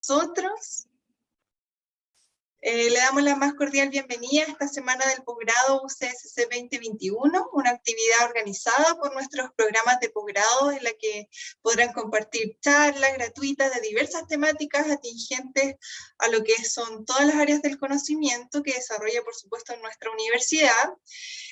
nosotros. Le damos la más cordial bienvenida a esta semana del posgrado UCSC 2021, una actividad organizada por nuestros programas de posgrado en la que podrán compartir charlas gratuitas de diversas temáticas atingentes a lo que son todas las áreas del conocimiento que desarrolla, por supuesto, en nuestra universidad.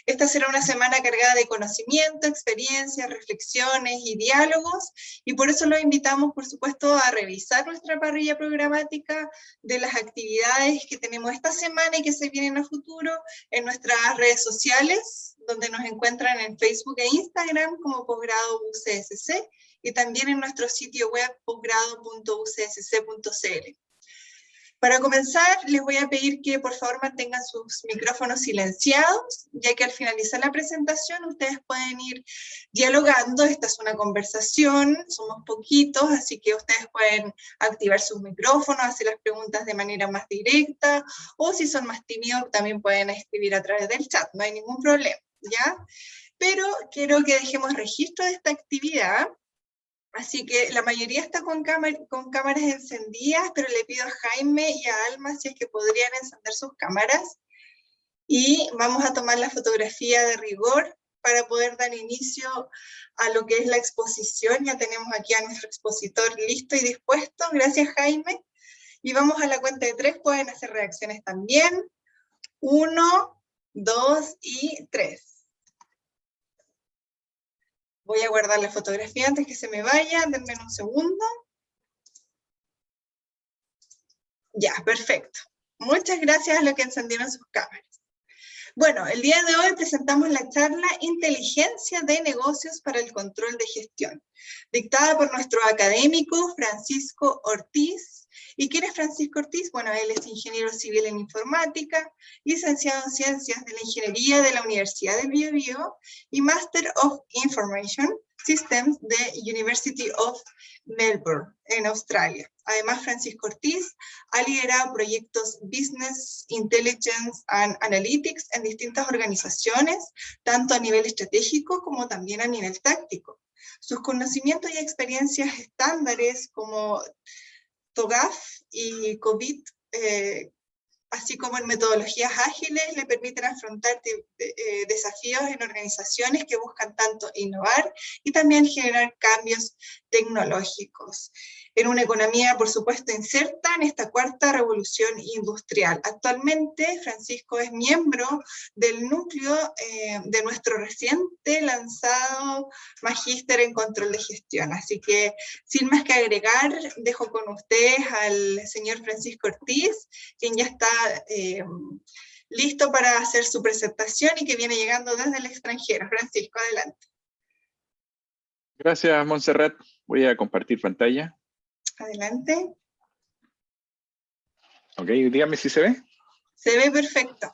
Esta será una semana cargada de conocimiento, experiencias, reflexiones y diálogos, y por eso los invitamos, por supuesto, a revisar nuestra parrilla programática de las actividades que tenemos esta semana y que se vienen a futuro en nuestras redes sociales, donde nos encuentran en Facebook e Instagram como Posgrado UCSC, y también en nuestro sitio web posgrado.ucsc.cl. Para comenzar, les voy a pedir que por favor mantengan sus micrófonos silenciados, ya que al finalizar la presentación ustedes pueden ir dialogando. Esta es una conversación, somos poquitos, así que ustedes pueden activar sus micrófonos, hacer las preguntas de manera más directa, o si son más tímidos también pueden escribir a través del chat, no hay ningún problema, ¿ya? Pero quiero que dejemos registro de esta actividad. Así que la mayoría está con cámaras encendidas, pero le pido a Jaime y a Alma si es que podrían encender sus cámaras. Y vamos a tomar la fotografía de rigor para poder dar inicio a lo que es la exposición. Ya tenemos aquí a nuestro expositor listo y dispuesto. Gracias, Jaime. Y vamos a la cuenta de 3, pueden hacer reacciones también. 1, 2 y 3. Voy a guardar la fotografía antes que se me vaya, denme un segundo. Ya, perfecto. Muchas gracias a los que encendieron sus cámaras. Bueno, el día de hoy presentamos la charla Inteligencia de Negocios para el Control de Gestión, dictada por nuestro académico Francisco Ortiz. ¿Y quién es Francisco Ortiz? Bueno, él es ingeniero civil en informática, licenciado en Ciencias de la Ingeniería de la Universidad del Biobío y Master of Information Systems de University of Melbourne, en Australia. Además, Francisco Ortiz ha liderado proyectos Business Intelligence and Analytics en distintas organizaciones, tanto a nivel estratégico como también a nivel táctico. Sus conocimientos y experiencias estándares como TOGAF y COVID, así como en metodologías ágiles, le permiten afrontar desafíos en organizaciones que buscan tanto innovar y también generar cambios tecnológicos. En una economía, por supuesto, inserta en esta cuarta revolución industrial. Actualmente, Francisco es miembro del núcleo de nuestro reciente lanzado Magíster en Control de Gestión. Así que, sin más que agregar, dejo con ustedes al señor Francisco Ortiz, quien ya está listo para hacer su presentación y que viene llegando desde el extranjero. Francisco, adelante. Gracias, Montserrat. Voy a compartir pantalla. Adelante. Ok, dígame si se ve. Se ve perfecto.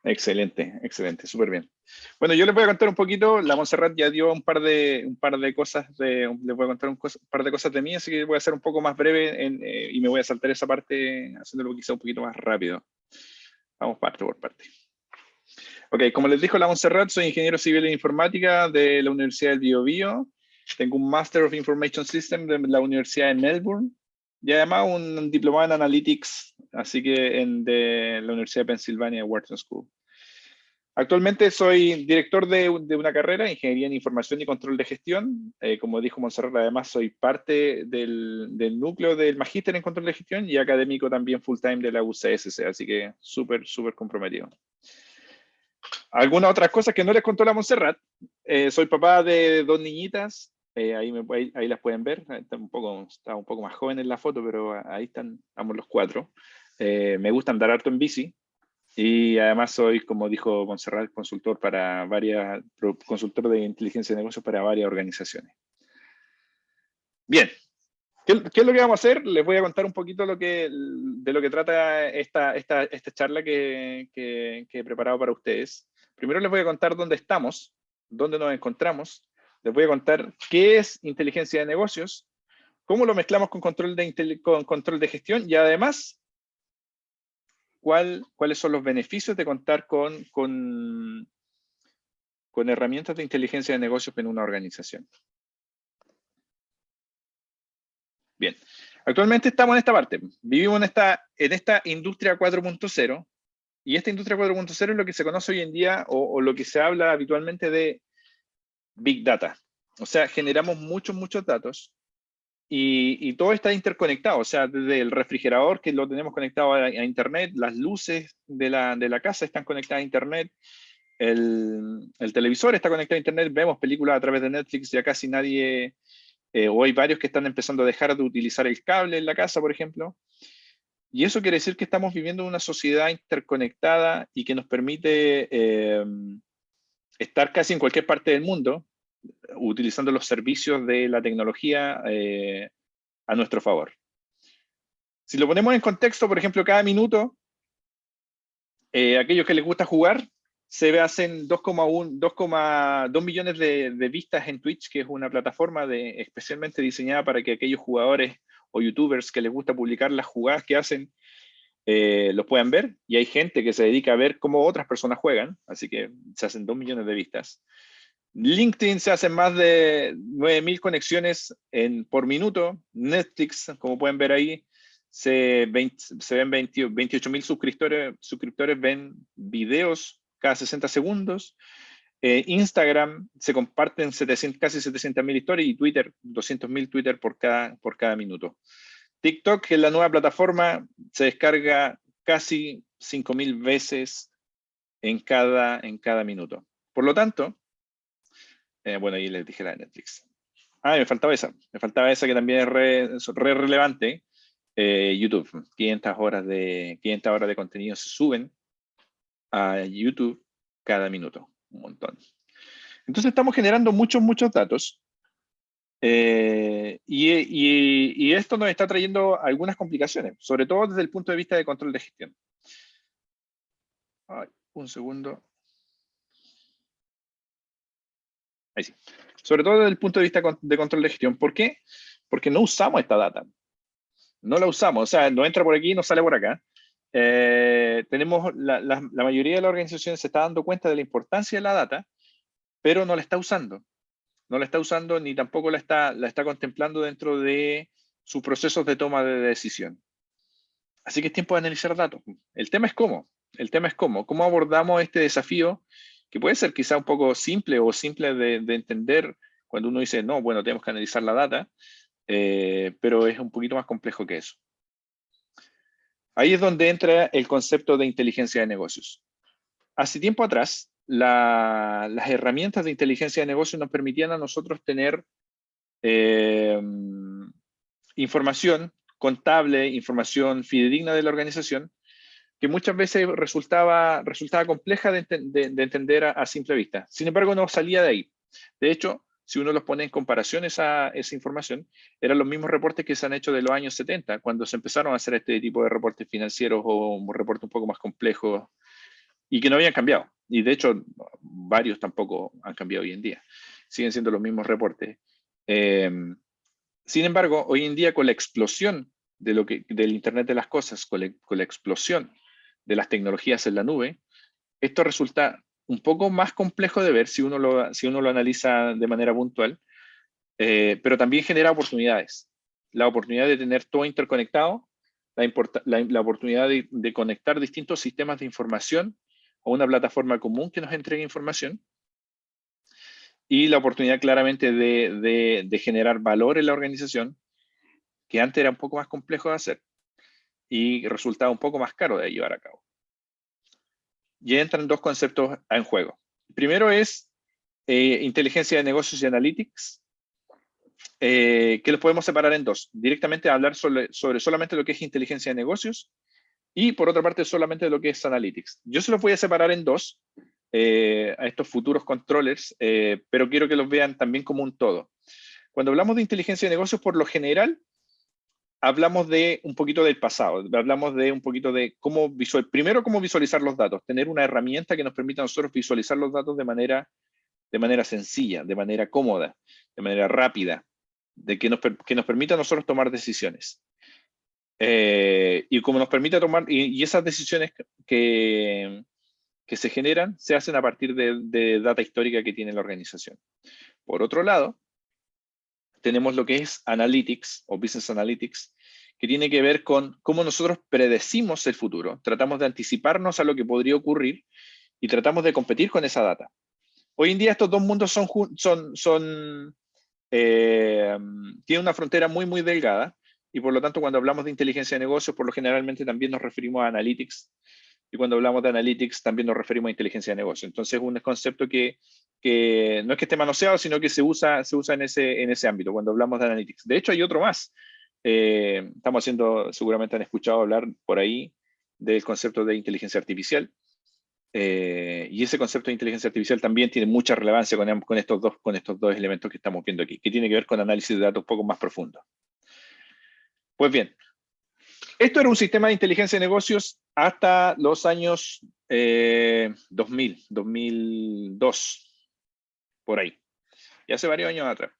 Excelente, excelente, súper bien. Bueno, yo les voy a contar un poquito. La Montserrat ya dio un par de cosas, les voy a contar un par de cosas de mí, así que voy a ser un poco más breve y me voy a saltar esa parte haciéndolo quizá un poquito más rápido. Vamos parte por parte. Ok, como les dijo la Montserrat, soy ingeniero civil en informática de la Universidad del Biobío. Tengo un Master of Information System de la Universidad de Melbourne y además un diplomado en Analytics, así que de la Universidad de Pennsylvania Wharton School. Actualmente soy director de una carrera, Ingeniería en Información y Control de Gestión. Como dijo Montserrat, además soy parte del núcleo del Magíster en Control de Gestión y académico también full time de la UCSC, así que súper, súper comprometido. Algunas otras cosas que no les contó la Montserrat. Soy papá de 2 niñitas. Ahí las pueden ver. Está un poco más joven en la foto, pero ahí están ambos los 4. Me gusta andar harto en bici. Y además soy, como dijo Montserrat, consultor de inteligencia de negocios para varias organizaciones. Bien. ¿Qué es lo que vamos a hacer? Les voy a contar un poquito de lo que trata esta charla que he preparado para ustedes. Primero les voy a contar dónde estamos, dónde nos encontramos. Les voy a contar qué es inteligencia de negocios, cómo lo mezclamos con control de gestión y además cuáles son los beneficios de contar con herramientas de inteligencia de negocios en una organización. Bien, Actualmente estamos en esta parte. Vivimos en esta industria 4.0, y esta industria 4.0 es lo que se conoce hoy en día, o lo que se habla habitualmente de Big Data. O sea, generamos muchos datos, y todo está interconectado. O sea, desde el refrigerador, que lo tenemos conectado a Internet, las luces de la casa están conectadas a Internet, el televisor está conectado a Internet, vemos películas a través de Netflix, ya casi nadie, o hay varios que están empezando a dejar de utilizar el cable en la casa, por ejemplo. Y eso quiere decir que estamos viviendo en una sociedad interconectada y que nos permite estar casi en cualquier parte del mundo, utilizando los servicios de la tecnología a nuestro favor. Si lo ponemos en contexto, por ejemplo, cada minuto, aquellos que les gusta jugar, se hacen 2,2 millones de vistas en Twitch, que es una plataforma especialmente diseñada para que aquellos jugadores o youtubers que les gusta publicar las jugadas que hacen, los puedan ver. Y hay gente que se dedica a ver cómo otras personas juegan, así que se hacen 2 millones de vistas. LinkedIn se hacen más de 9.000 conexiones por minuto. Netflix, como pueden ver ahí, se ven 28.000 suscriptores ven videos cada 60 segundos. Instagram se comparten casi 700.000 historias, y Twitter, 200.000 Twitter por cada minuto. TikTok, que es la nueva plataforma, se descarga casi 5.000 veces en cada minuto. Por lo tanto, bueno, ahí les dije la de Netflix. Me faltaba esa que también es re relevante. YouTube, 500 horas de contenido se suben a YouTube cada minuto, un montón. Entonces estamos generando muchos datos, y esto nos está trayendo algunas complicaciones, sobre todo desde el punto de vista de control de gestión. Un segundo. Ahí sí. Sobre todo desde el punto de vista de control de gestión. ¿Por qué? Porque no usamos esta data. No la usamos, o sea, no entra por aquí y no sale por acá. Tenemos la mayoría de las organizaciones se está dando cuenta de la importancia de la data, pero no la está usando. No la está usando, ni tampoco la está contemplando dentro de sus procesos de toma de decisión. Así que es tiempo de analizar datos. El tema es cómo. ¿Cómo abordamos este desafío? Que puede ser quizá un poco simple de entender cuando uno dice, no, bueno, tenemos que analizar la data, pero es un poquito más complejo que eso. Ahí es donde entra el concepto de inteligencia de negocios. Hace tiempo atrás, las herramientas de inteligencia de negocios nos permitían a nosotros tener información contable, información fidedigna de la organización, que muchas veces resultaba compleja de entender a simple vista. Sin embargo, no salía de ahí. De hecho, si uno los pone en comparación esa información, eran los mismos reportes que se han hecho de los años 70, cuando se empezaron a hacer este tipo de reportes financieros o reportes un poco más complejos y que no habían cambiado. Y de hecho, varios tampoco han cambiado hoy en día. Siguen siendo los mismos reportes. Sin embargo, hoy en día, con la explosión del Internet de las cosas, con la explosión de las tecnologías en la nube, esto resulta un poco más complejo de ver si uno lo analiza de manera puntual, pero también genera oportunidades. La oportunidad de tener todo interconectado, la oportunidad de conectar distintos sistemas de información a una plataforma común que nos entregue información, y la oportunidad claramente de generar valor en la organización, que antes era un poco más complejo de hacer y resultaba un poco más caro de llevar a cabo. Y entran dos conceptos en juego. Primero es inteligencia de negocios y analytics, que los podemos separar en dos. Directamente hablar sobre solamente lo que es inteligencia de negocios, y por otra parte solamente lo que es analytics. Yo se los voy a separar en dos, a estos futuros controllers, pero quiero que los vean también como un todo. Cuando hablamos de inteligencia de negocios, por lo general, hablamos de un poquito del pasado, hablamos de un poquito de primero cómo visualizar los datos, tener una herramienta que nos permita a nosotros visualizar los datos de manera sencilla, de manera cómoda, de manera rápida, que nos permita a nosotros tomar decisiones. Y como nos permite tomar, y esas decisiones que se generan, se hacen a partir de data histórica que tiene la organización. Por otro lado, tenemos lo que es Analytics o Business Analytics, que tiene que ver con cómo nosotros predecimos el futuro, tratamos de anticiparnos a lo que podría ocurrir y tratamos de competir con esa data. Hoy en día estos dos mundos tienen una frontera muy, muy delgada, y por lo tanto cuando hablamos de inteligencia de negocios, por lo generalmente también nos referimos a analytics, y cuando hablamos de analytics también nos referimos a inteligencia de negocios. Entonces es un concepto que no es que esté manoseado, sino que se usa en ese ámbito cuando hablamos de analytics. De hecho hay otro más. Estamos haciendo, seguramente han escuchado hablar por ahí del concepto de inteligencia artificial. Y ese concepto de inteligencia artificial también tiene mucha relevancia con estos dos elementos que estamos viendo aquí, que tiene que ver con análisis de datos un poco más profundo. Pues bien, esto era un sistema de inteligencia de negocios hasta los años 2000, 2002, por ahí. Y hace varios años atrás.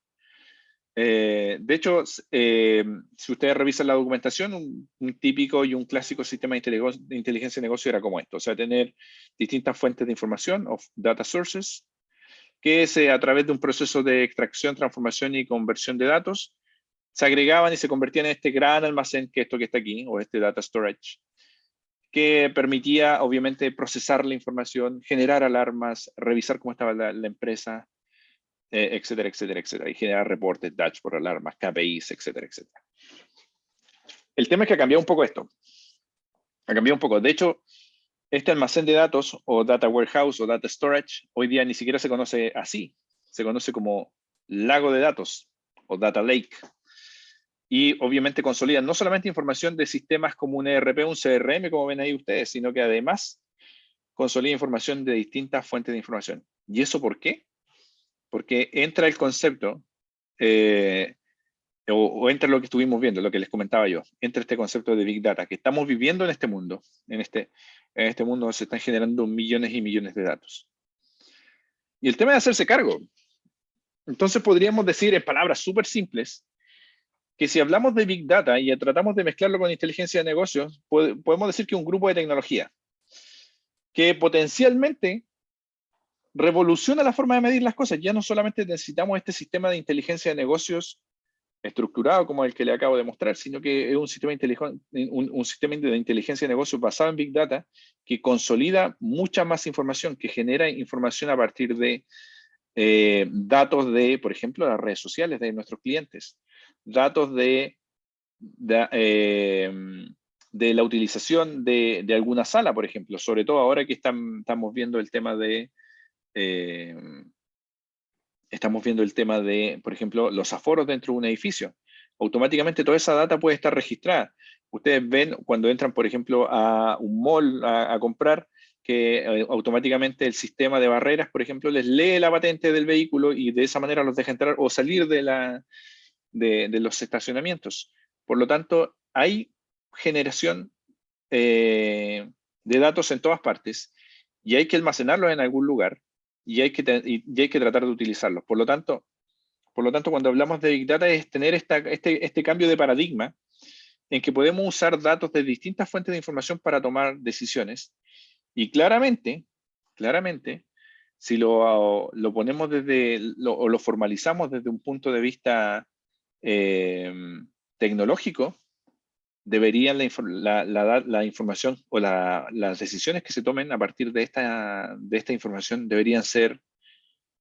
De hecho, si ustedes revisan la documentación, un típico y un clásico sistema de inteligencia de negocio era como esto, o sea, tener distintas fuentes de información, o data sources, que a través de un proceso de extracción, transformación y conversión de datos, se agregaban y se convertían en este gran almacén, que esto que está aquí, o este data storage, que permitía, obviamente, procesar la información, generar alarmas, revisar cómo estaba la empresa, etcétera, etcétera, etcétera, y generar reportes, dashboard, alarmas, KPIs, etcétera, etcétera. El tema es que ha cambiado un poco esto. Ha cambiado un poco. De hecho, este almacén de datos, o data warehouse, o data storage, hoy día ni siquiera se conoce así. Se conoce como lago de datos, o data lake. Y obviamente consolida no solamente información de sistemas como un ERP, un CRM, como ven ahí ustedes, sino que además consolida información de distintas fuentes de información. ¿Y eso por qué? Porque entra el concepto, o entra lo que estuvimos viendo, lo que les comentaba yo, entra este concepto de Big Data, que estamos viviendo en este mundo. En este mundo se están generando millones y millones de datos. Y el tema de hacerse cargo. Entonces podríamos decir en palabras súper simples, que si hablamos de Big Data y tratamos de mezclarlo con inteligencia de negocios, podemos decir que un grupo de tecnología que potencialmente revoluciona la forma de medir las cosas. Ya no solamente necesitamos este sistema de inteligencia de negocios estructurado como el que le acabo de mostrar, sino que es un sistema de inteligencia de negocios basado en Big Data que consolida mucha más información, que genera información a partir de datos de, por ejemplo, las redes sociales de nuestros clientes, datos de la utilización de alguna sala, por ejemplo, sobre todo ahora que estamos viendo el tema de por ejemplo, los aforos dentro de un edificio. Automáticamente toda esa data puede estar registrada. Ustedes ven cuando entran, por ejemplo, a un mall a comprar, que automáticamente el sistema de barreras, por ejemplo, les lee la patente del vehículo y de esa manera los deja entrar o salir de los estacionamientos. Por lo tanto, hay generación de datos en todas partes y hay que almacenarlos en algún lugar y hay que tratar de utilizarlos. Por lo tanto, cuando hablamos de Big Data es tener este cambio de paradigma en que podemos usar datos de distintas fuentes de información para tomar decisiones. Y claramente, si lo ponemos o lo formalizamos desde un punto de vista tecnológico, deberían la información o las decisiones que se tomen a partir de esta información deberían ser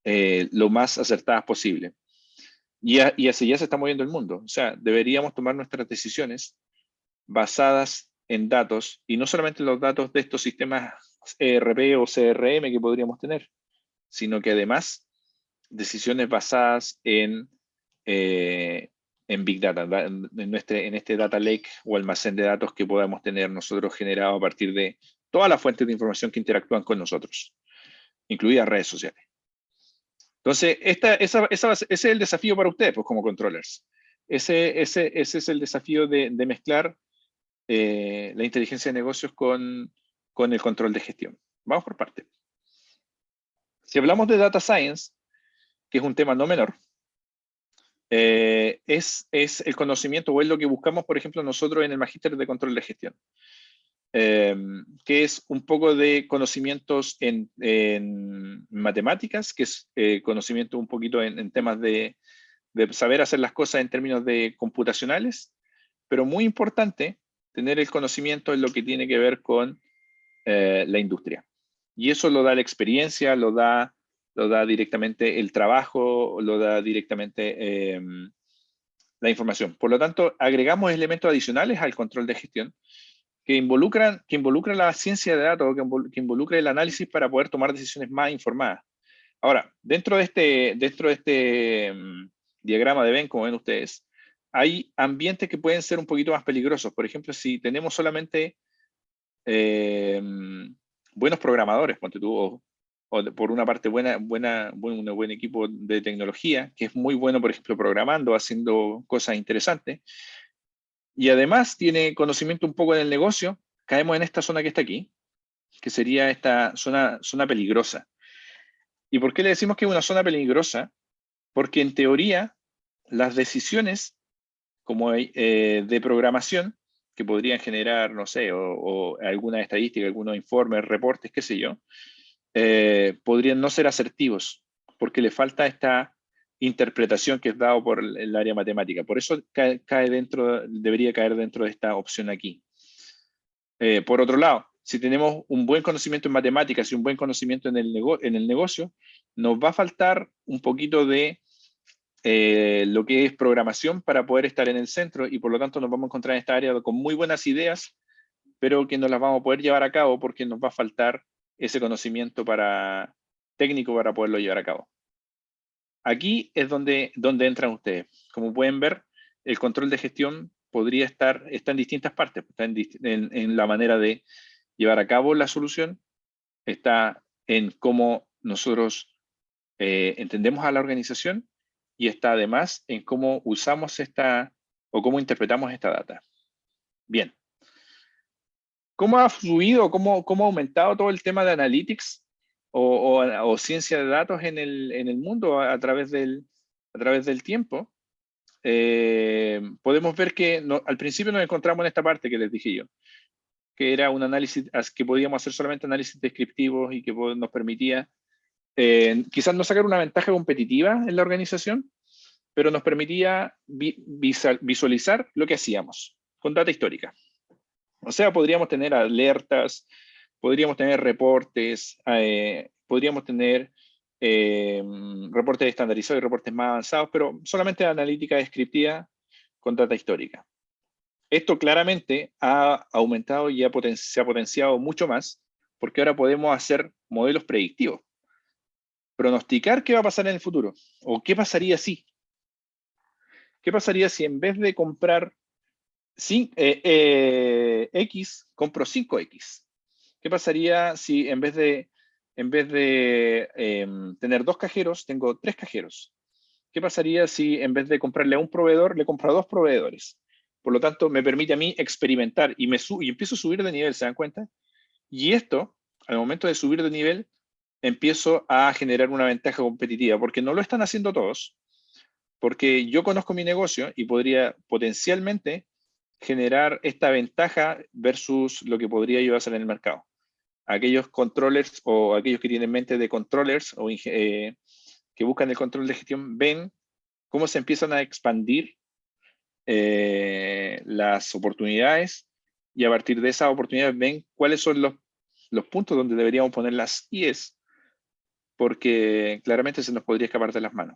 lo más acertadas posible. Y así ya se está moviendo el mundo. O sea, deberíamos tomar nuestras decisiones basadas en datos, y no solamente los datos de estos sistemas ERP o CRM que podríamos tener, sino que además decisiones basadas en Big Data, en este data lake o almacén de datos que podamos tener nosotros generado a partir de todas las fuentes de información que interactúan con nosotros, incluidas redes sociales. Entonces, ese es el desafío para ustedes, pues, como controllers. Ese es el desafío de mezclar la inteligencia de negocios con el control de gestión. Vamos por parte. Si hablamos de data science, que es un tema no menor, es el conocimiento, o es lo que buscamos, por ejemplo, nosotros en el Magíster de Control de Gestión, que es un poco de conocimientos en matemáticas, que es conocimiento un poquito en temas de saber hacer las cosas en términos de computacionales, pero muy importante tener el conocimiento en lo que tiene que ver con la industria. Y eso lo da la experiencia, lo da directamente el trabajo, lo da directamente la información. Por lo tanto, agregamos elementos adicionales al control de gestión que involucran la ciencia de datos, que involucra el análisis para poder tomar decisiones más informadas. Ahora, dentro de este diagrama de Venn, como ven ustedes, hay ambientes que pueden ser un poquito más peligrosos. Por ejemplo, si tenemos solamente buenos programadores, ponte tú, por una parte un buen equipo de tecnología, que es muy bueno, por ejemplo, programando, haciendo cosas interesantes, y además tiene conocimiento un poco del negocio, caemos en esta zona que está aquí, que sería esta zona peligrosa. ¿Y por qué le decimos que es una zona peligrosa? Porque en teoría, las decisiones como de programación, que podrían generar, no sé, o alguna estadística, algunos informes, reportes, qué sé yo, podrían no ser asertivos, porque le falta esta interpretación que es dado por el área matemática. Por eso debería caer dentro de esta opción aquí. Por otro lado, si tenemos un buen conocimiento en matemáticas y un buen conocimiento en el negocio, nos va a faltar un poquito de lo que es programación para poder estar en el centro, y por lo tanto nos vamos a encontrar en esta área con muy buenas ideas, pero que no las vamos a poder llevar a cabo porque nos va a faltar ese conocimiento técnico para poderlo llevar a cabo. Aquí es donde entran ustedes. Como pueden ver, el control de gestión está en distintas partes. Está en la manera de llevar a cabo la solución, está en cómo nosotros entendemos a la organización, y está además en cómo usamos o cómo interpretamos esta data. Bien. ¿Cómo ha fluido, cómo ha aumentado todo el tema de analytics o ciencia de datos en el mundo a través del tiempo? Podemos ver que al principio nos encontramos en esta parte que les dije yo, que era un análisis que podíamos hacer solamente análisis descriptivos y que nos permitía quizás no sacar una ventaja competitiva en la organización, pero nos permitía visualizar lo que hacíamos con data histórica. O sea, podríamos tener alertas, podríamos tener reportes, podríamos tener reportes estandarizados y reportes más avanzados, pero solamente analítica descriptiva con data histórica. Esto claramente ha aumentado y se ha potenciado mucho más, porque ahora podemos hacer modelos predictivos. Pronosticar qué va a pasar en el futuro, o qué pasaría si. ¿Qué pasaría si en vez de comprar X, compro 5X? ¿Qué pasaría si en vez de tener 2 cajeros, tengo 3 cajeros? ¿Qué pasaría si en vez de comprarle a un proveedor, le compro a 2 proveedores? Por lo tanto, me permite a mí experimentar y empiezo a subir de nivel, ¿se dan cuenta? Y esto, al momento de subir de nivel, empiezo a generar una ventaja competitiva, porque no lo están haciendo todos, porque yo conozco mi negocio y podría potencialmente generar esta ventaja versus lo que podría yo hacer en el mercado. Aquellos controllers o aquellos que tienen mente de controllers o que buscan el control de gestión ven cómo se empiezan a expandir las oportunidades, y a partir de esas oportunidades ven cuáles son los puntos donde deberíamos poner las IES, porque claramente se nos podría escapar de las manos.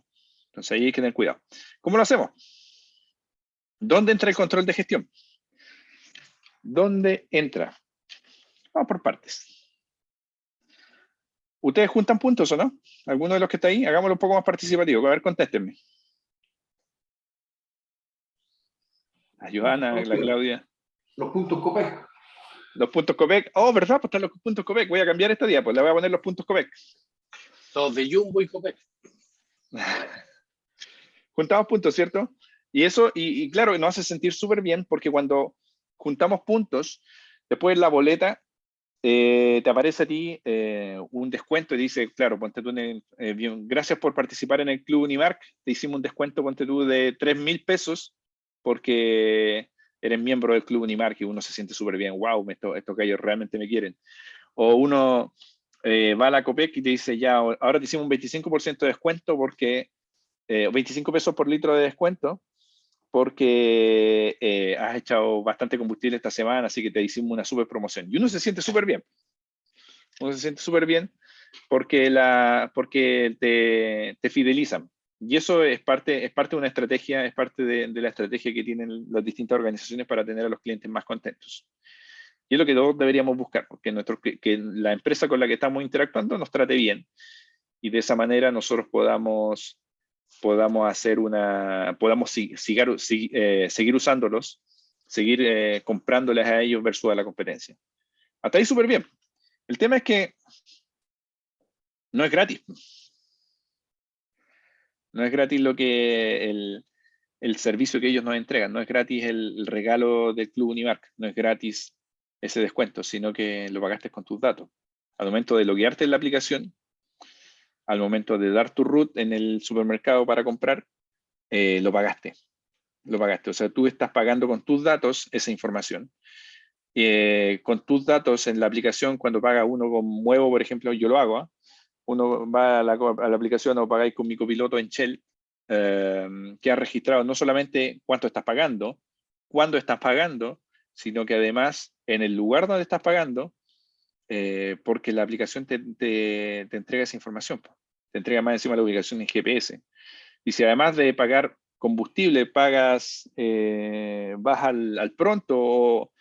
Entonces ahí hay que tener cuidado. ¿Cómo lo hacemos? ¿Dónde entra el control de gestión? ¿Dónde entra? Vamos por partes. ¿Ustedes juntan puntos o no? ¿Alguno de los que está ahí? Hagámoslo un poco más participativo. A ver, contéstenme. La Johanna, la Claudia. Los puntos COPEC. Los puntos COPEC. Oh, ¿verdad? Pues están los puntos COPEC. Voy a cambiar esta día, pues le voy a poner los puntos COPEC. Los de Jumbo y COPEC. Juntamos puntos, ¿cierto? Y eso, y claro, nos hace sentir súper bien, porque cuando juntamos puntos, después en la boleta te aparece a ti un descuento y dice, claro, ponte tú gracias por participar en el Club Unimark, te hicimos un descuento, ponte tú, de 3.000 pesos porque eres miembro del Club Unimark, y uno se siente súper bien. Wow, estos gallos realmente me quieren. O uno va a la COPEC y te dice, ya, ahora te hicimos un 25% de descuento porque 25 pesos por litro de descuento, porque has echado bastante combustible esta semana, así que te hicimos una super promoción. Y uno se siente súper bien. Uno se siente súper bien porque te fidelizan. Y eso es parte de una estrategia, es parte de la estrategia que tienen las distintas organizaciones para tener a los clientes más contentos. Y es lo que todos deberíamos buscar, porque que la empresa con la que estamos interactuando nos trate bien. Y de esa manera nosotros podamos seguir usándolos, seguir comprándoles a ellos versus a la competencia. Hasta ahí súper bien. El tema es que no es gratis. No es gratis el servicio que ellos nos entregan. No es gratis el regalo del Club Unimark. No es gratis ese descuento, sino que lo pagaste con tus datos. Al momento de loguearte en la aplicación, al momento de dar tu root en el supermercado para comprar, lo pagaste. Lo pagaste. O sea, tú estás pagando con tus datos esa información. Con tus datos en la aplicación, cuando paga uno con Muevo, por ejemplo, yo lo hago, uno va a la aplicación o pagáis con mi copiloto en Shell, que ha registrado no solamente cuánto estás pagando, cuándo estás pagando, sino que además en el lugar donde estás pagando, porque la aplicación te entrega esa información. Te entrega más encima la ubicación en GPS. Y si además de pagar combustible, vas al Pronto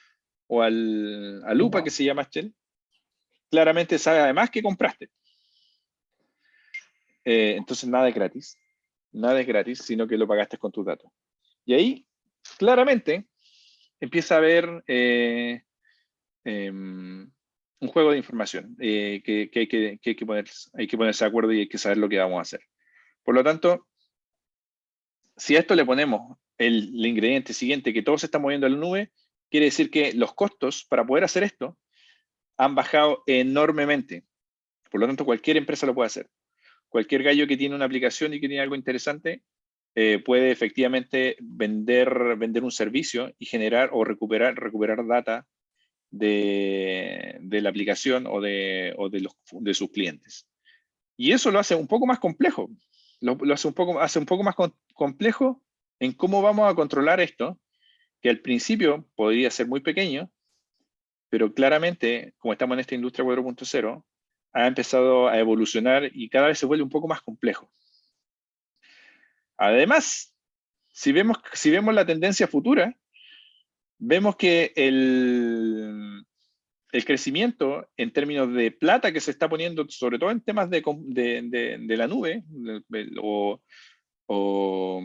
o al UPA, que se llama Shell, claramente sabe además que compraste. Entonces nada es gratis, sino que lo pagaste con tus datos. Y ahí, claramente, empieza a haber un juego de información que hay que ponerse de acuerdo y hay que saber lo que vamos a hacer. Por lo tanto, si a esto le ponemos el ingrediente siguiente, que todo se está moviendo a la nube, quiere decir que los costos para poder hacer esto han bajado enormemente. Por lo tanto, cualquier empresa lo puede hacer. Cualquier gallo que tiene una aplicación y que tiene algo interesante puede efectivamente vender un servicio y generar o recuperar data de la aplicación o de sus clientes. Y eso lo hace un poco más complejo. Lo hace un poco más complejo en cómo vamos a controlar esto, que al principio podría ser muy pequeño, pero claramente, como estamos en esta industria 4.0, ha empezado a evolucionar y cada vez se vuelve un poco más complejo. Además, si vemos la tendencia futura, vemos que el crecimiento en términos de plata que se está poniendo, sobre todo en temas de la nube o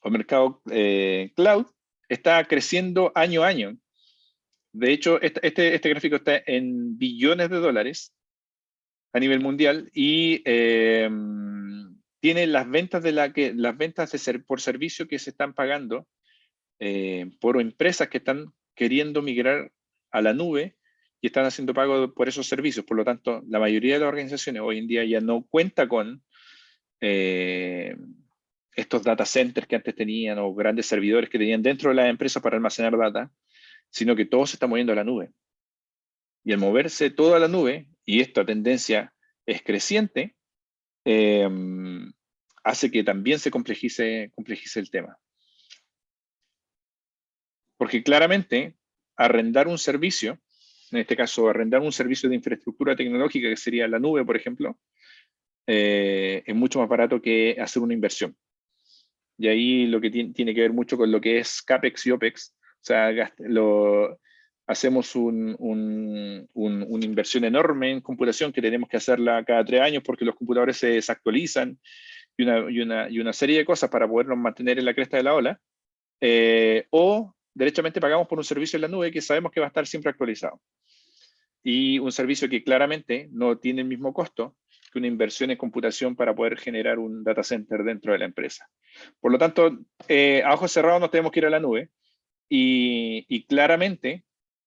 mercado cloud, está creciendo año a año. De hecho, este gráfico está en billones de dólares a nivel mundial y tiene las ventas por servicio que se están pagando por empresas que están queriendo migrar a la nube y están haciendo pago por esos servicios. Por lo tanto, la mayoría de las organizaciones hoy en día ya no cuenta con estos data centers que antes tenían o grandes servidores que tenían dentro de las empresas para almacenar data, sino que todo se está moviendo a la nube. Y al moverse todo a la nube, y esta tendencia es creciente, hace que también se complejice el tema. Porque claramente, arrendar un servicio, en este caso, arrendar un servicio de infraestructura tecnológica, que sería la nube, por ejemplo, es mucho más barato que hacer una inversión. Y ahí lo que tiene que ver mucho con lo que es CAPEX y OPEX. O sea, hacemos una inversión enorme en computación que tenemos que hacerla cada 3 años porque los computadores se desactualizan y una serie de cosas para podernos mantener en la cresta de la ola. O derechamente pagamos por un servicio en la nube que sabemos que va a estar siempre actualizado. Y un servicio que claramente no tiene el mismo costo que una inversión en computación para poder generar un data center dentro de la empresa. Por lo tanto, a ojos cerrados nos tenemos que ir a la nube y claramente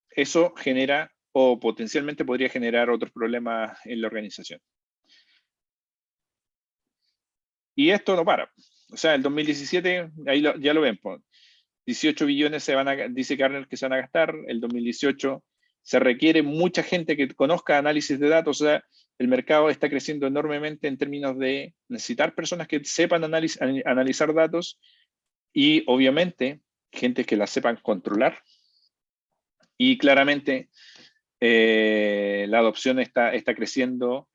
eso genera o potencialmente podría generar otros problemas en la organización. Y esto no para. O sea, el 2017, ahí ya lo ven, 18 billones dice Gartner que se van a gastar. El 2018 se requiere mucha gente que conozca análisis de datos. O sea, el mercado está creciendo enormemente en términos de necesitar personas que sepan analizar datos Y obviamente, gente que la sepan controlar. Y claramente, la adopción está creciendo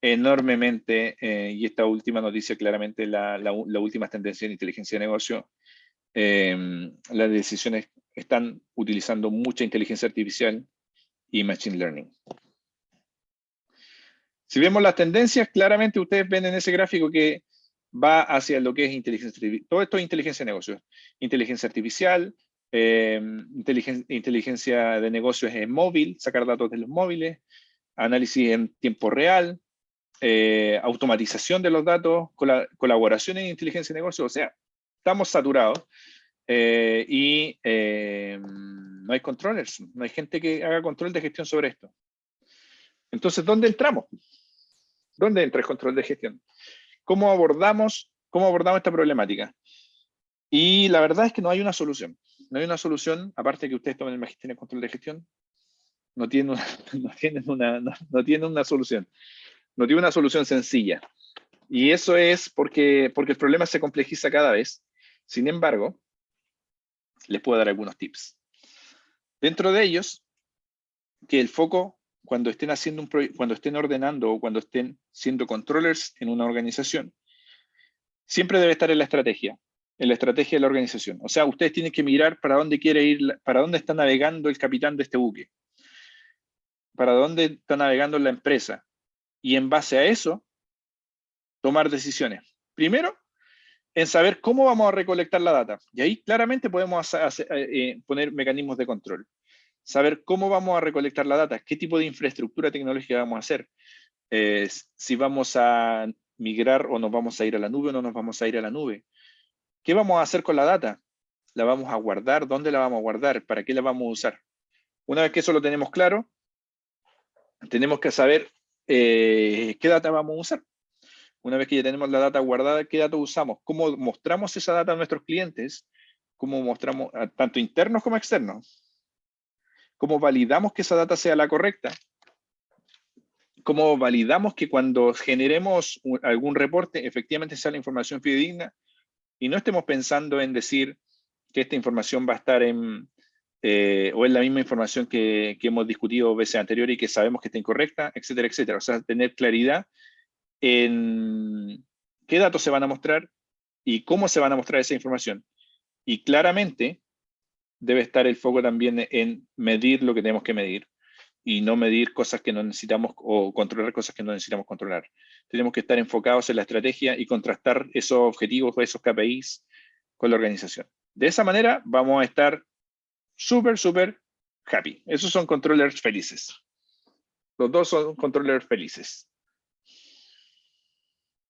enormemente, y esta última noticia, claramente la última tendencia en inteligencia de negocio, las decisiones están utilizando mucha inteligencia artificial y machine learning. Si vemos las tendencias, claramente ustedes ven en ese gráfico que va hacia lo que es inteligencia artificial. Todo esto es inteligencia de negocios. Inteligencia artificial, inteligencia de negocios en móvil, sacar datos de los móviles, análisis en tiempo real, automatización de los datos, colaboración en inteligencia de negocios. O sea, estamos saturados y no hay controllers, no hay gente que haga control de gestión sobre esto. Entonces, ¿dónde entramos? ¿Dónde entra el control de gestión? ¿Cómo abordamos esta problemática? Y la verdad es que no hay una solución. No hay una solución, aparte de que ustedes tomen el magisterio en control de gestión, no tienen una solución. No tiene una solución sencilla. Y eso es porque el problema se complejiza cada vez. Sin embargo, les puedo dar algunos tips. Dentro de ellos, que el foco, cuando estén haciendo cuando estén ordenando o cuando estén siendo controllers en una organización, siempre debe estar en la estrategia de la organización. O sea, ustedes tienen que mirar para dónde quiere ir, para dónde está navegando el capitán de este buque, para dónde está navegando la empresa, y en base a eso, tomar decisiones. Primero, en saber cómo vamos a recolectar la data. Y ahí claramente podemos poner mecanismos de control. Saber cómo vamos a recolectar la data, qué tipo de infraestructura tecnológica vamos a hacer, si vamos a migrar o nos vamos a ir a la nube o no nos vamos a ir a la nube. ¿Qué vamos a hacer con la data? ¿La vamos a guardar? ¿Dónde la vamos a guardar? ¿Para qué la vamos a usar? Una vez que eso lo tenemos claro, tenemos que saber qué data vamos a usar. Una vez que ya tenemos la data guardada, ¿qué datos usamos? ¿Cómo mostramos esa data a nuestros clientes? ¿Cómo mostramos, tanto internos como externos? ¿Cómo validamos que esa data sea la correcta? ¿Cómo validamos que cuando generemos algún reporte, efectivamente sea la información fidedigna y no estemos pensando en decir que esta información va a estar o es la misma información que hemos discutido veces anteriores y que sabemos que está incorrecta, etcétera, etcétera? O sea, tener claridad en qué datos se van a mostrar y cómo se van a mostrar esa información. Y claramente debe estar el foco también en medir lo que tenemos que medir y no medir cosas que no necesitamos o controlar cosas que no necesitamos controlar. Tenemos que estar enfocados en la estrategia y contrastar esos objetivos o esos KPIs con la organización. De esa manera vamos a estar súper, súper happy. Esos son controllers felices. Los dos son controllers felices.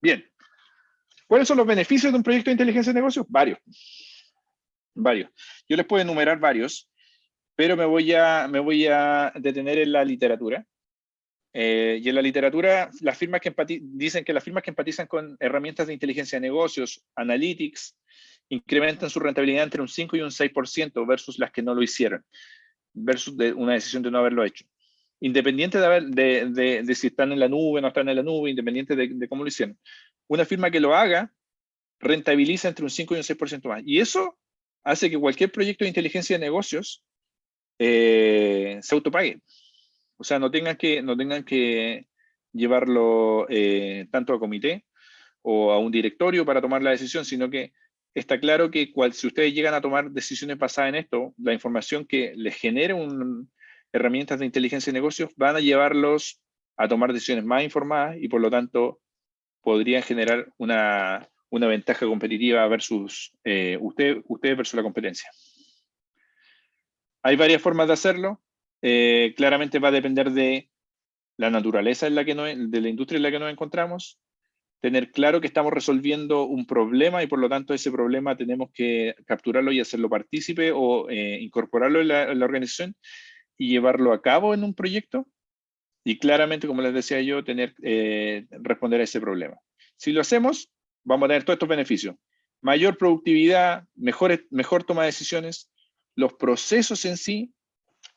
Bien. ¿Cuáles son los beneficios de un proyecto de inteligencia de negocios? Varios. Yo les puedo enumerar varios, pero me voy a detener en la literatura. Y en la literatura, dicen que las firmas que empatizan con herramientas de inteligencia de negocios, analytics, incrementan su rentabilidad entre un 5 y un 6% versus las que no lo hicieron, versus una decisión de no haberlo hecho. Independiente de si están en la nube o no están en la nube, independiente de cómo lo hicieron. Una firma que lo haga rentabiliza entre un 5 y un 6% más. Y eso hace que cualquier proyecto de inteligencia de negocios se autopague. O sea, no tengan que llevarlo tanto a comité o a un directorio para tomar la decisión, sino que está claro que si ustedes llegan a tomar decisiones basadas en esto, la información que les genere herramientas de inteligencia de negocios van a llevarlos a tomar decisiones más informadas y por lo tanto podrían generar una ventaja competitiva versus ustedes versus la competencia. Hay varias formas de hacerlo. Claramente va a depender de la naturaleza de la industria en la que nos encontramos. Tener claro que estamos resolviendo un problema y por lo tanto ese problema tenemos que capturarlo y hacerlo partícipe o incorporarlo en la organización y llevarlo a cabo en un proyecto. Y claramente, como les decía yo, responder a ese problema. Si lo hacemos, vamos a tener todos estos beneficios. Mayor productividad, mejor toma de decisiones. Los procesos en sí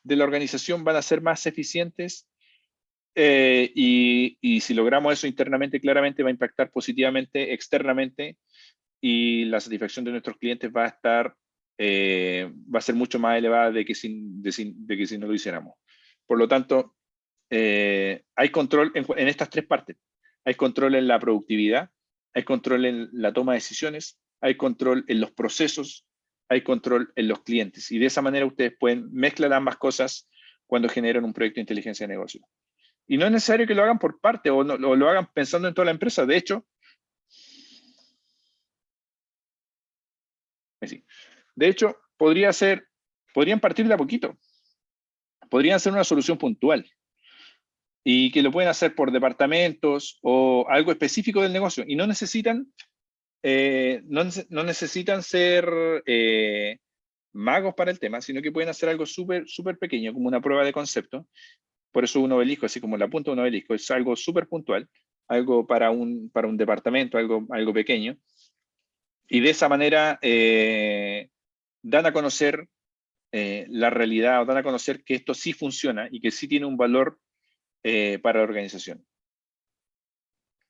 de la organización van a ser más eficientes y si logramos eso internamente, claramente va a impactar positivamente externamente y la satisfacción de nuestros clientes va a estar, va a ser mucho más elevada de que si no lo hiciéramos. Por lo tanto, hay control en estas tres partes. Hay control en la productividad, hay control en la toma de decisiones, hay control en los procesos, hay control en los clientes. Y de esa manera ustedes pueden mezclar ambas cosas cuando generan un proyecto de inteligencia de negocio. Y no es necesario que lo hagan por parte o lo hagan pensando en toda la empresa. De hecho, podrían partir de a poquito. Podrían ser una solución puntual. Y que lo pueden hacer por departamentos o algo específico del negocio. Y no necesitan, no necesitan ser magos para el tema, sino que pueden hacer algo súper pequeño, como una prueba de concepto. Por eso un obelisco, así como la punta de un obelisco, es algo súper puntual, algo para un departamento, algo pequeño. Y de esa manera dan a conocer la realidad, o dan a conocer que esto sí funciona y que sí tiene un valor para la organización.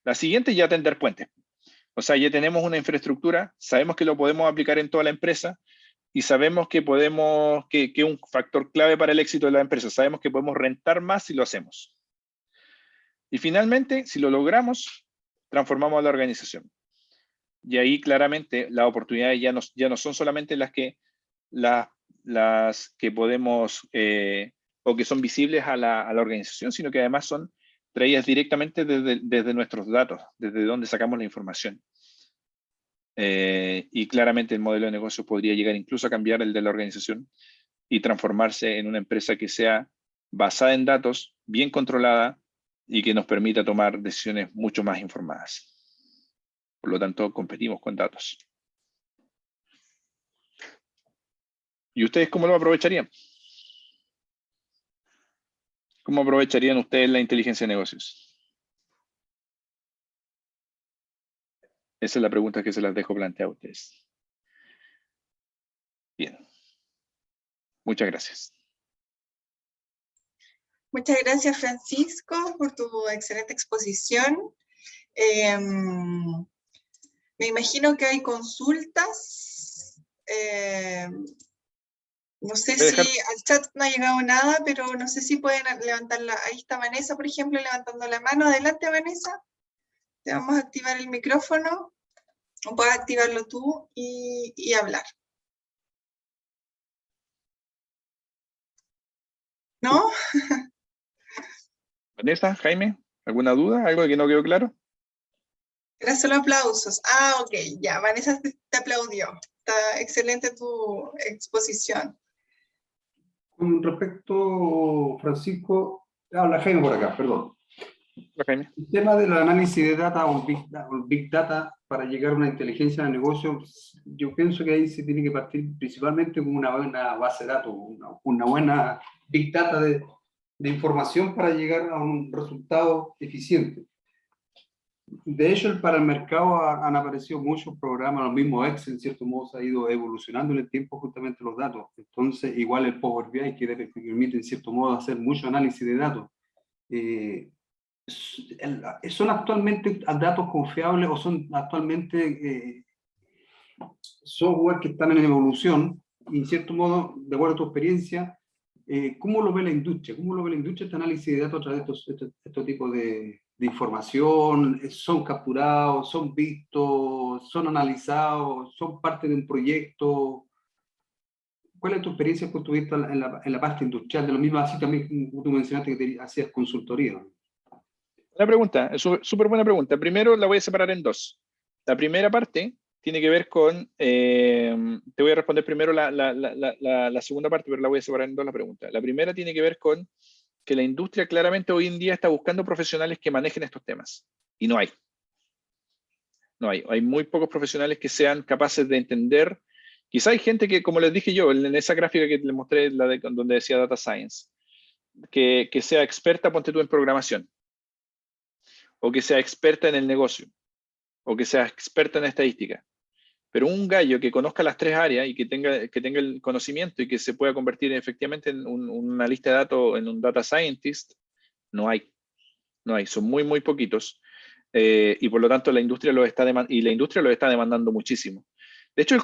La siguiente es ya tender puentes. O sea, ya tenemos una infraestructura, sabemos que lo podemos aplicar en toda la empresa y sabemos que es un factor clave para el éxito de la empresa. Sabemos que podemos rentar más si lo hacemos. Y finalmente, si lo logramos, transformamos a la organización. Y ahí claramente las oportunidades ya no son solamente las que podemos o que son visibles a la organización, sino que además son traídas directamente desde nuestros datos, desde donde sacamos la información. Y claramente el modelo de negocio podría llegar incluso a cambiar el de la organización y transformarse en una empresa que sea basada en datos, bien controlada y que nos permita tomar decisiones mucho más informadas. Por lo tanto, competimos con datos. ¿Y ustedes cómo lo aprovecharían? ¿Cómo aprovecharían ustedes la inteligencia de negocios? Esa es la pregunta que se las dejo plantear a ustedes. Bien. Muchas gracias. Muchas gracias, Francisco, por tu excelente exposición. Me imagino que hay consultas. No sé si al chat no ha llegado nada, pero no sé si pueden levantarla. Ahí está Vanessa, por ejemplo, levantando la mano. Adelante, Vanessa. Te vamos a activar el micrófono. O puedes activarlo tú y hablar. ¿No? Vanessa, Jaime, ¿alguna duda? ¿Algo que no quedó claro? Era solo aplausos. Ah, ok, ya. Vanessa te aplaudió. Está excelente tu exposición. Con respecto, Francisco, habla Jaime por acá, perdón. Hola, Jaime. El tema del análisis de data o Big Data para llegar a una inteligencia de negocio, yo pienso que ahí se tiene que partir principalmente con una buena base de datos, una buena Big Data de información para llegar a un resultado eficiente. De hecho, para el mercado han aparecido muchos programas, los mismos Excel, en cierto modo, se ha ido evolucionando en el tiempo justamente los datos. Entonces, igual el Power BI, que permite, en cierto modo, hacer mucho análisis de datos. ¿Son actualmente datos confiables o son actualmente software que están en evolución? Y, en cierto modo, de acuerdo a tu experiencia, ¿cómo lo ve la industria? ¿Cómo lo ve la industria este análisis de datos a través de estos tipos de información? ¿Son capturados, son vistos, son analizados, son parte de un proyecto? ¿Cuál es tu experiencia con tu vista en la parte industrial? De lo mismo, así también como tú mencionaste que hacías consultoría. Una pregunta, es súper buena pregunta. Primero la voy a separar en dos. La primera parte tiene que ver con, te voy a responder primero la segunda parte, pero la voy a separar en dos la pregunta. La primera tiene que ver con que la industria claramente hoy en día está buscando profesionales que manejen estos temas. Y no hay. No hay. Hay muy pocos profesionales que sean capaces de entender. Quizá hay gente que, como les dije yo, en esa gráfica que les mostré, donde decía Data Science, que sea experta, ponte tú, en programación, o que sea experta en el negocio, o que sea experta en estadística. Pero un gallo que conozca las tres áreas y que tenga el conocimiento y que se pueda convertir efectivamente en una lista de datos, en un data scientist, no hay. No hay, son muy poquitos. y por lo tanto la industria los está demandando muchísimo. De hecho,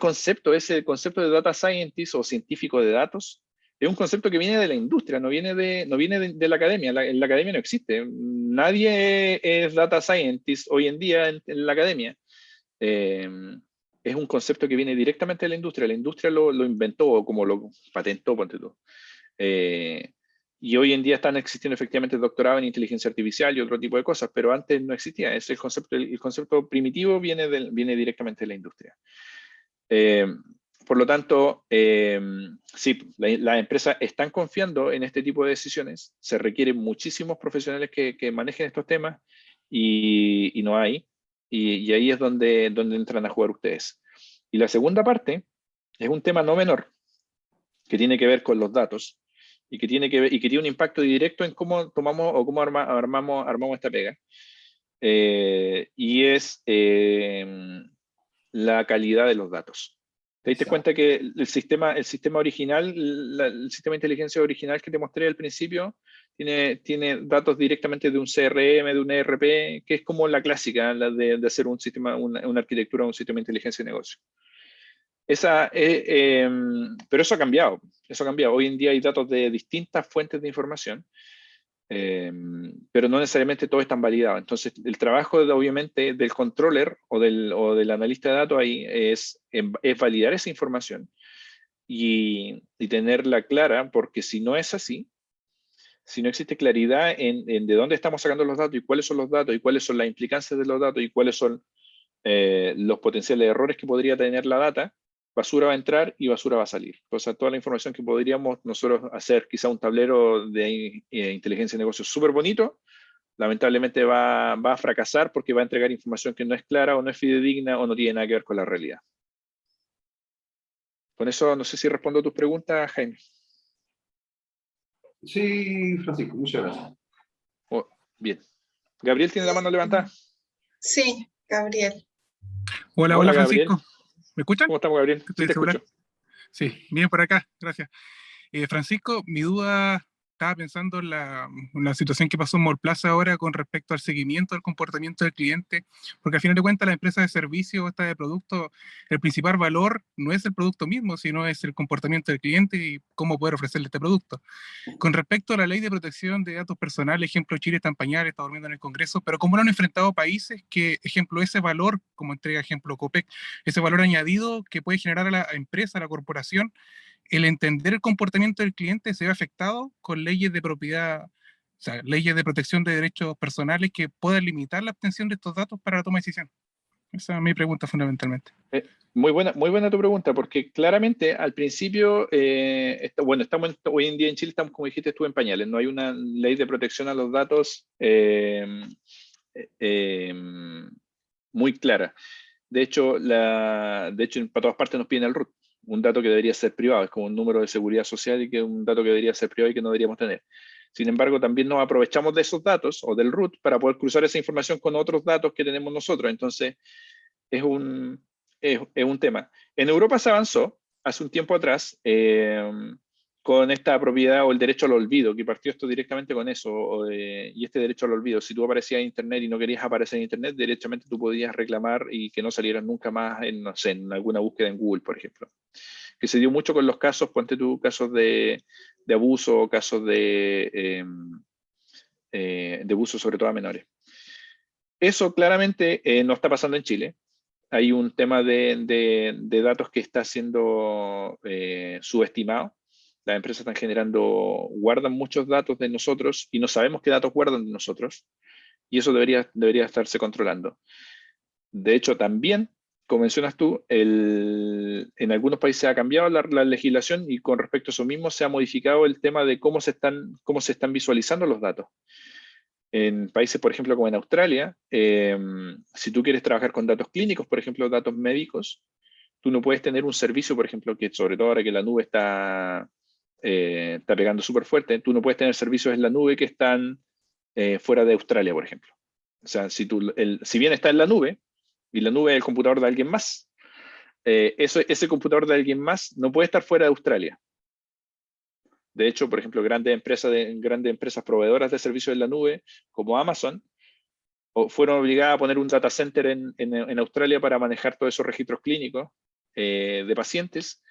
ese concepto de data scientist o científico de datos, es un concepto que viene de la industria, no viene de la academia. En la academia no existe. Nadie es data scientist hoy en día en la academia. Es un concepto que viene directamente de la industria. La industria lo inventó o como lo patentó, ponte tú. Y hoy en día están existiendo efectivamente doctorados en inteligencia artificial y otro tipo de cosas, pero antes no existía. El concepto primitivo viene directamente de la industria. Por lo tanto, sí, las empresas están confiando en este tipo de decisiones. Se requieren muchísimos profesionales que manejen estos temas y no hay. Y ahí es donde entran a jugar ustedes. Y la segunda parte es un tema no menor, que tiene que ver con los datos y que tiene un impacto directo en cómo tomamos o cómo armamos esta pega. Y es la calidad de los datos. ¿Te diste cuenta que el sistema original, el sistema de inteligencia original que te mostré al principio, tiene datos directamente de un CRM, de un ERP, que es como la clásica, la de hacer un sistema, una arquitectura, un sistema de inteligencia de negocio? Pero eso ha cambiado. Hoy en día hay datos de distintas fuentes de información, pero no necesariamente todos están validados. Entonces, el trabajo, obviamente, del controller o del analista de datos ahí es validar esa información y tenerla clara, porque si no es así, si no existe claridad en de dónde estamos sacando los datos y cuáles son los datos y cuáles son las implicancias de los datos y cuáles son los potenciales errores que podría tener la data, basura va a entrar y basura va a salir. O sea, toda la información que podríamos nosotros hacer, quizá un tablero de inteligencia de negocios súper bonito, lamentablemente va a fracasar porque va a entregar información que no es clara o no es fidedigna o no tiene nada que ver con la realidad. Con eso, no sé si respondo a tus preguntas, Jaime. Sí, Francisco, muchas gracias. Bien. ¿Gabriel tiene la mano levantada? Sí, Gabriel. Hola Gabriel. Francisco. ¿Me escuchan? ¿Cómo estamos, Gabriel? Sí, te escucho. Sí, bien por acá, gracias. Francisco, mi duda, estaba pensando en la situación que pasó en Mallplaza ahora con respecto al seguimiento del comportamiento del cliente, porque al final de cuentas la empresa de servicio, esta de producto, el principal valor no es el producto mismo, sino es el comportamiento del cliente y cómo poder ofrecerle este producto. Con respecto a la ley de protección de datos personales, ejemplo, Chile está en pañales, está durmiendo en el Congreso, pero ¿cómo lo han enfrentado países que, ejemplo, ese valor, como entrega ejemplo COPEC, ese valor añadido que puede generar a la empresa, a la corporación, el entender el comportamiento del cliente se ve afectado con leyes de propiedad, o sea, leyes de protección de derechos personales que puedan limitar la obtención de estos datos para la toma de decisión? Esa es mi pregunta fundamentalmente. Muy buena tu pregunta, porque claramente al principio, estamos hoy en día en Chile, estamos, como dijiste tú, en pañales. No hay una ley de protección a los datos muy clara. De hecho, para todas partes nos piden el root, un dato que debería ser privado, es como un número de seguridad social y que es un dato que debería ser privado y que no deberíamos tener. Sin embargo, también nos aprovechamos de esos datos o del root para poder cruzar esa información con otros datos que tenemos nosotros. Entonces, es un tema. En Europa se avanzó hace un tiempo atrás con esta propiedad o el derecho al olvido, que partió esto directamente con eso, y este derecho al olvido. Si tú aparecías en Internet y no querías aparecer en Internet, derechamente tú podías reclamar y que no salieras nunca más en, no sé, en alguna búsqueda en Google, por ejemplo. Que se dio mucho con los casos, ponte tú, casos de abuso, casos de abuso sobre todo a menores. Eso claramente no está pasando en Chile. Hay un tema de datos que está siendo subestimado. Las empresas están guardan muchos datos de nosotros y no sabemos qué datos guardan de nosotros. Y eso debería estarse controlando. De hecho, también, como mencionas tú, en algunos países ha cambiado la legislación y con respecto a eso mismo se ha modificado el tema de cómo se están visualizando los datos. En países, por ejemplo, como en Australia, si tú quieres trabajar con datos clínicos, por ejemplo, datos médicos, tú no puedes tener un servicio, por ejemplo, que sobre todo ahora que la nube está pegando súper fuerte, tú no puedes tener servicios en la nube que están fuera de Australia, por ejemplo. O sea, si bien está en la nube, y la nube es el computador de alguien más, ese computador de alguien más no puede estar fuera de Australia. De hecho, por ejemplo, grandes empresas proveedoras de servicios en la nube, como Amazon, o fueron obligadas a poner un data center en Australia para manejar todos esos registros clínicos de pacientes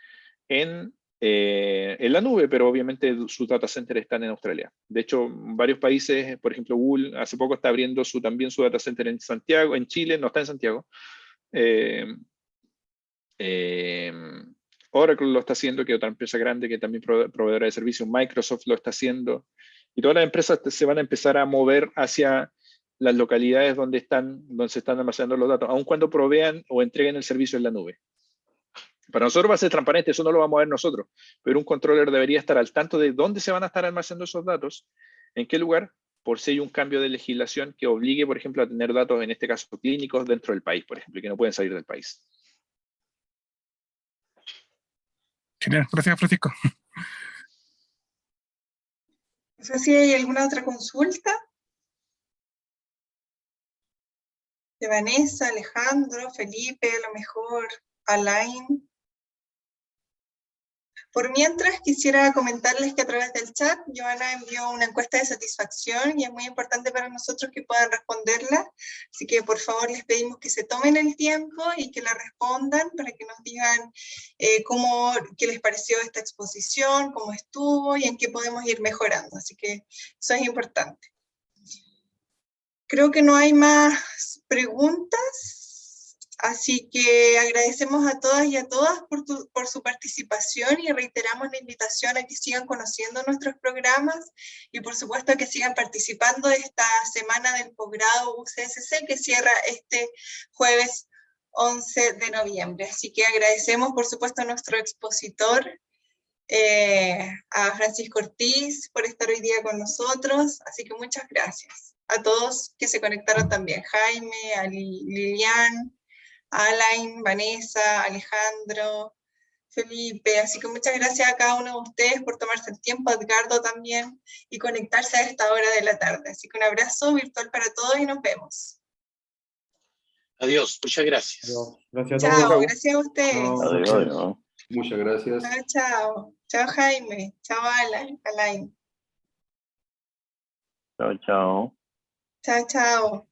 en la nube, pero obviamente sus data centers están en Australia. De hecho, varios países, por ejemplo, Google hace poco está abriendo también su data center en Santiago, en Chile, no está en Santiago. Oracle lo está haciendo, que es otra empresa grande que también proveedora de servicios. Microsoft lo está haciendo. Y todas las empresas se van a empezar a mover hacia las localidades donde se están almacenando los datos, aun cuando provean o entreguen el servicio en la nube. Para nosotros va a ser transparente, eso no lo vamos a ver nosotros, pero un controller debería estar al tanto de dónde se van a estar almacenando esos datos, en qué lugar, por si hay un cambio de legislación que obligue, por ejemplo, a tener datos, en este caso clínicos, dentro del país, por ejemplo, y que no pueden salir del país. Genial, gracias Francisco. No sé si hay alguna otra consulta. De Vanessa, Alejandro, Felipe, a lo mejor Alain. Por mientras, quisiera comentarles que a través del chat, Joana envió una encuesta de satisfacción y es muy importante para nosotros que puedan responderla. Así que, por favor, les pedimos que se tomen el tiempo y que la respondan para que nos digan qué les pareció esta exposición, cómo estuvo y en qué podemos ir mejorando. Así que eso es importante. Creo que no hay más preguntas, así que agradecemos a todas y a todas por su participación y reiteramos la invitación a que sigan conociendo nuestros programas y por supuesto que sigan participando de esta semana del posgrado UCSC que cierra este jueves 11 de noviembre. Así que agradecemos por supuesto a nuestro expositor, a Francisco Ortiz por estar hoy día con nosotros, así que muchas gracias a todos que se conectaron también, Jaime, a Lilian, a Alain, Vanessa, Alejandro, Felipe, así que muchas gracias a cada uno de ustedes por tomarse el tiempo, a Edgardo también, y conectarse a esta hora de la tarde. Así que un abrazo virtual para todos y nos vemos. Adiós, muchas gracias. Adiós. Gracias a Chao, todos. gracias a ustedes. Adiós. Adiós. Muchas gracias. Chao, chao. Chao, Jaime. Chao, Alain. Chao, chao. Chao, chao.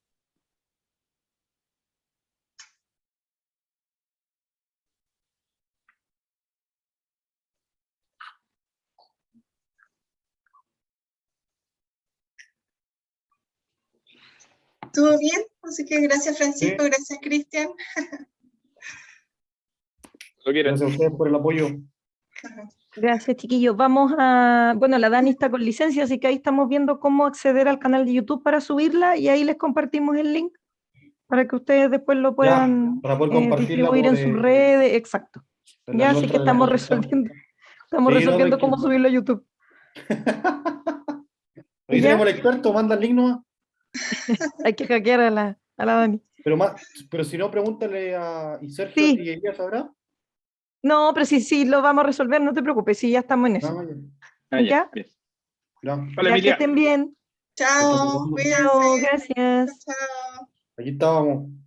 ¿Estuvo bien? Así que gracias Francisco, Sí. gracias Cristian. Lo quieren. Gracias a ustedes por el apoyo. Gracias, chiquillos. Vamos a... Bueno, la Dani está con licencia, así que ahí estamos viendo cómo acceder al canal de YouTube para subirla y ahí les compartimos el link para que ustedes después lo puedan para poder compartirla distribuir en sus redes. Exacto. Ya, así que estamos resolviendo cómo subirlo a YouTube. Ahí ¿Ya? tenemos el experto, manda el link nomás. Hay que hackear a la Dani. Pero si no, pregúntale a Sergio Sí. si ella sabrá. No, pero sí, lo vamos a resolver, no te preocupes, sí, ya estamos en eso. Ah, ya. ¿Ya? Bien. Ya. Vale, Ya que Emilia. estén bien. Chao, Chao, cuídense. Chao, gracias. Chao. Aquí estábamos.